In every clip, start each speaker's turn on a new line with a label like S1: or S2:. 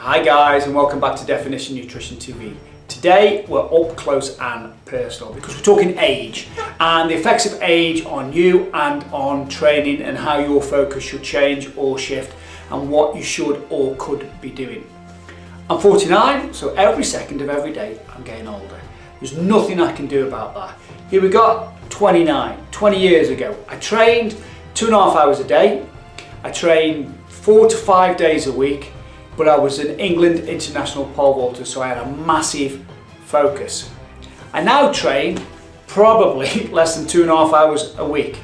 S1: Hi guys, and welcome back to Definition Nutrition TV. Today we're up close and personal because we're talking age and the effects of age on you and on training and how your focus should change or shift and what you should or could be doing. I'm 49, so every second of every day I'm getting older. There's nothing I can do about that. Here we got 29, 20 years ago. I trained 2.5 hours a day. I trained 4 to 5 days a week. But I was an England international pole vaulter, so I had a massive focus. I now train probably less than 2.5 hours a week.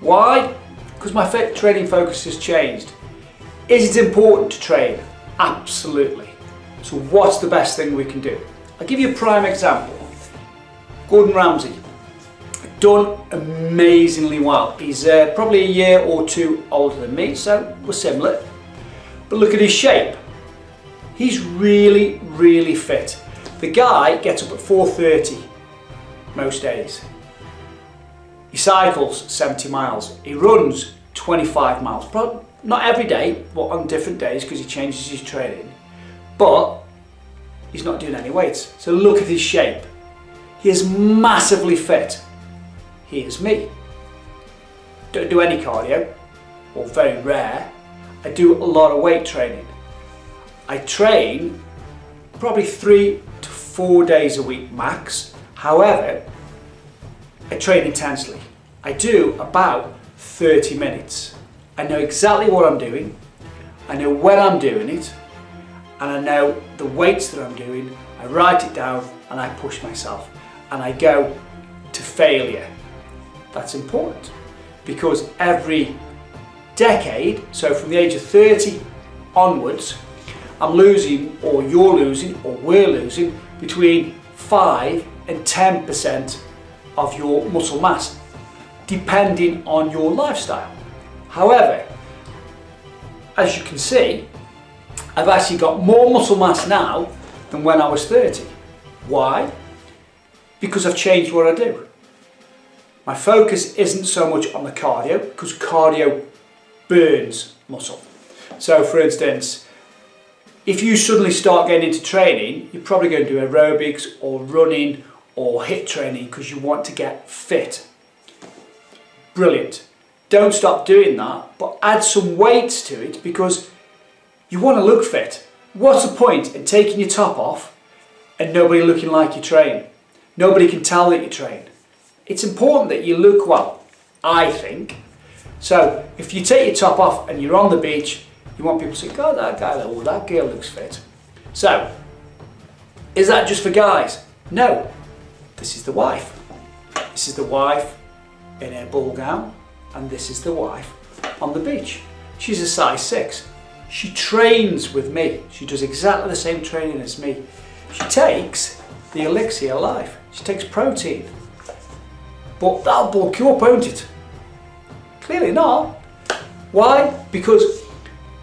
S1: Why? Because my training focus has changed. Is it important to train? Absolutely. So what's the best thing we can do? I'll give you a prime example. Gordon Ramsay, done amazingly well. He's probably a year or two older than me, so we're similar. But look at his shape. He's really, really fit. The guy gets up at 4:30 most days. He cycles 70 miles. He runs 25 miles. Not every day, but on different days because he changes his training. But he's not doing any weights. So look at his shape. He is massively fit. Here's me. Don't do any cardio, or very rare. I do a lot of weight training. I train probably 3 to 4 days a week max. However, I train intensely. I do about 30 minutes. I know exactly what I'm doing. I know when I'm doing it. And I know the weights that I'm doing. I write it down and I push myself. And I go to failure. That's important because every decade, so from the age of 30 onwards, I'm losing, or you're losing, or we're losing between 5 and 10% of your muscle mass, depending on your lifestyle. However, as you can see, I've actually got more muscle mass now than when I was 30. Why? Because I've changed what I do. My focus isn't so much on the cardio, because cardio burns muscle. So for instance, if you suddenly start getting into training, you're probably going to do aerobics or running or HIIT training because you want to get fit. Brilliant. Don't stop doing that, but add some weights to it because you want to look fit. What's the point in taking your top off and nobody looking like you train? Nobody can tell that you train. It's important that you look well, I think. So if you take your top off and you're on the beach, you want people to say, God, that guy, or that girl looks fit. So, is that just for guys? No. This is the wife. This is the wife in her ball gown, and this is the wife on the beach. She's a size 6. She trains with me. She does exactly the same training as me. She takes the elixir of life. She takes protein. But that'll bulk you up, won't it? Clearly not. Why? Because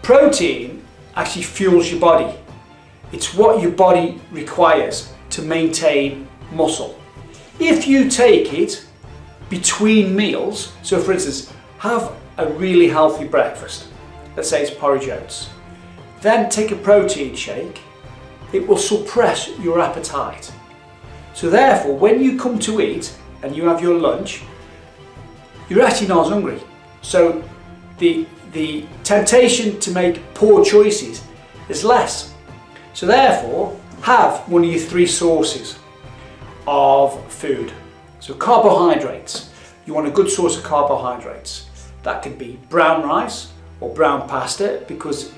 S1: protein actually fuels your body. It's what your body requires to maintain muscle. If you take it between meals, so for instance, have a really healthy breakfast, let's say it's porridge oats, then take a protein shake, it will suppress your appetite. So therefore, when you come to eat and you have your lunch, you're actually not hungry. So the temptation to make poor choices is less. So therefore, have one of your 3 sources of food. So carbohydrates. You want a good source of carbohydrates. That could be brown rice or brown pasta because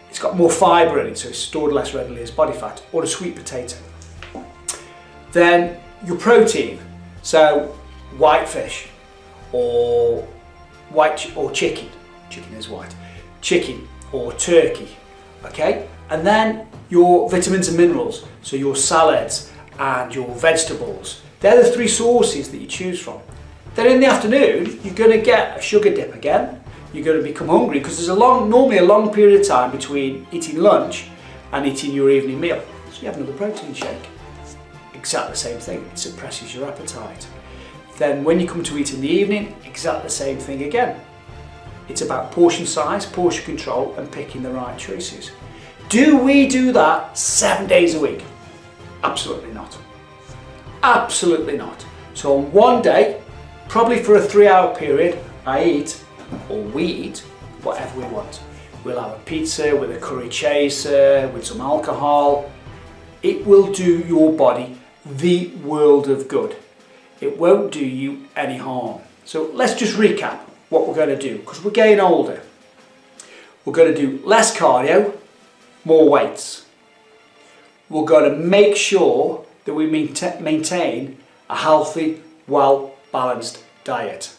S1: it's got more fibre in it, so it's stored less readily as body fat, or a sweet potato. Then your protein. So white fish or chicken. Chicken is white. Chicken or turkey, okay? And then your vitamins and minerals, so your salads and your vegetables. They're the 3 sources that you choose from. Then in the afternoon, you're going to get a sugar dip again. You're going to become hungry because there's normally a long period of time between eating lunch and eating your evening meal. So you have another protein shake. Exactly the same thing, it suppresses your appetite. Then when you come to eat in the evening, exactly the same thing again. It's about portion size, portion control and picking the right choices. Do we do that 7 days a week? Absolutely not. Absolutely not. So on one day, probably for a 3-hour period, I eat, or we eat, whatever we want. We'll have a pizza with a curry chaser, with some alcohol. It will do your body the world of good. It won't do you any harm. So let's just recap what we're going to do, because we're getting older. We're going to do less cardio, more weights. We're going to make sure that we maintain a healthy, well-balanced diet.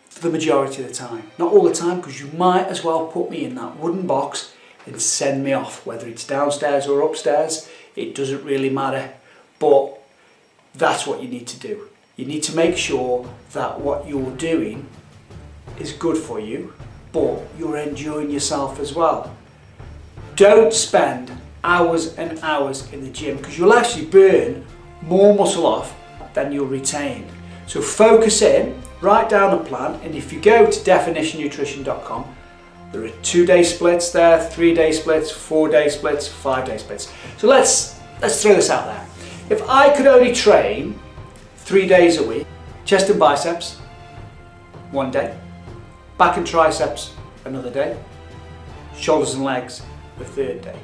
S1: For the majority of the time. Not all the time, because you might as well put me in that wooden box and send me off. Whether it's downstairs or upstairs, it doesn't really matter. But that's what you need to do. You need to make sure that what you're doing is good for you, but you're enjoying yourself as well. Don't spend hours and hours in the gym, because you'll actually burn more muscle off than you'll retain. So focus in, write down a plan, and if you go to definitionnutrition.com, there are 2-day splits there, 3-day splits, 4-day splits, 5-day splits. So let's throw this out there. If I could only train 3 days a week, chest and biceps, 1 day, back and triceps, another day, shoulders and legs, the 3rd day.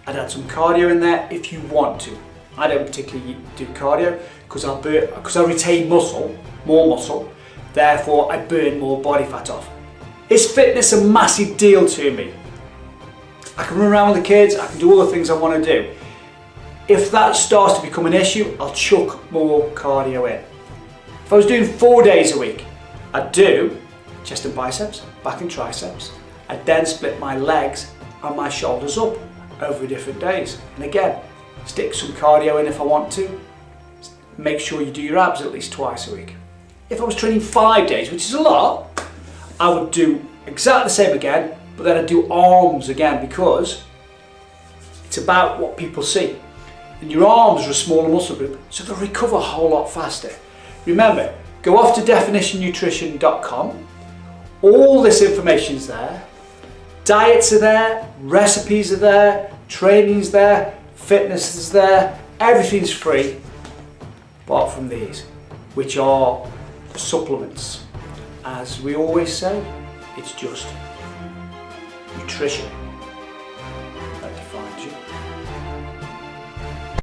S1: I'd add some cardio in there if you want to. I don't particularly do cardio because I retain muscle, more muscle, therefore I burn more body fat off. Is fitness a massive deal to me? I can run around with the kids, I can do all the things I want to do. If that starts to become an issue, I'll chuck more cardio in. If I was doing 4 days a week, I'd do chest and biceps, back and triceps. I'd then split my legs and my shoulders up over different days. And again, stick some cardio in if I want to. Make sure you do your abs at least twice a week. If I was training 5 days, which is a lot, I would do exactly the same again, but then I'd do arms again, because it's about what people see. And your arms are a smaller muscle group, so they'll recover a whole lot faster. Remember, go off to definitionnutrition.com. All this information's there. Diets are there, recipes are there, training's there, fitness is there, everything's free, apart from these, which are supplements. As we always say, it's just nutrition.